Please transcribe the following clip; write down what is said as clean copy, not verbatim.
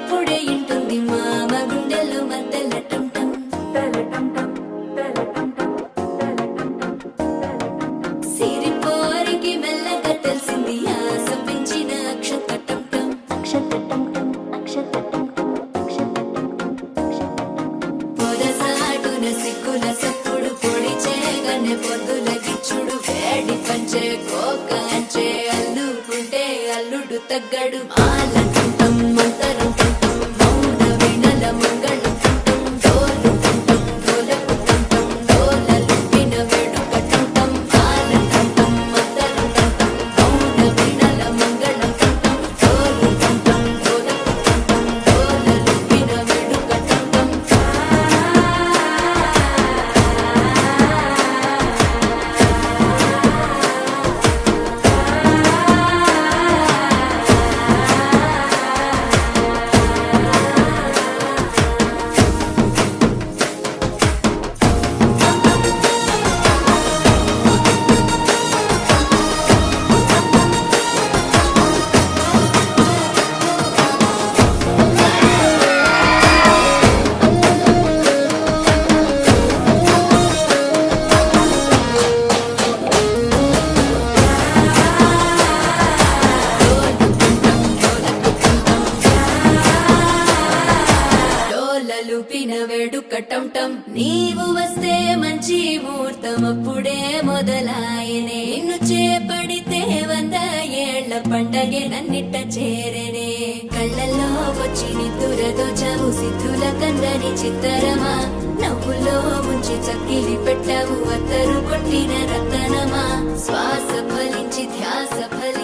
అప్పుడే ఇంటుంది మామ గుండెల్లో మద్దెల టంటం సిరిపోరికి మెల్లగా తెలిసింది ఆశ పెంచిన అక్షతటం పొదసాటున సిక్కుల సప్పుడు పొడి చేయగానే పొద్దుల గిచ్చుడు వేడి పంచే కోకాంచే అల్లుకుంటే అల్లుడు తగ్గడు మాలంటుంటం మంతరం టుంటం మౌన వినల మంగళం టుంటం డోలు టుంటం డోలకు టుంటం డోలలు విన వేడుక టుంటం మాలంటుంటం మంతరం టుంటం మౌన వినల మంగళం టుంటం డోలు టుంటం డోలకు టుంటం డోలలు విన వేడుక టుంటం డోలలుపిన వేడుక టంటం నీవు వస్తే మంచి ముహూర్తం అప్పుడే మొదలాయనే నిన్ను చేపడితే 100 ఏళ్ల పండగే నన్నిట్ట చేరనే కళ్ళల్లో వచ్చి నిద్దురదోచవు సిద్ధుల కందని చిత్తరమా నవ్వులో ముంచి చక్కిలి పెట్టావు అత్తరు కొట్టిన రతనమా శ్వాస ఫలించి ధ్యాస ఫలి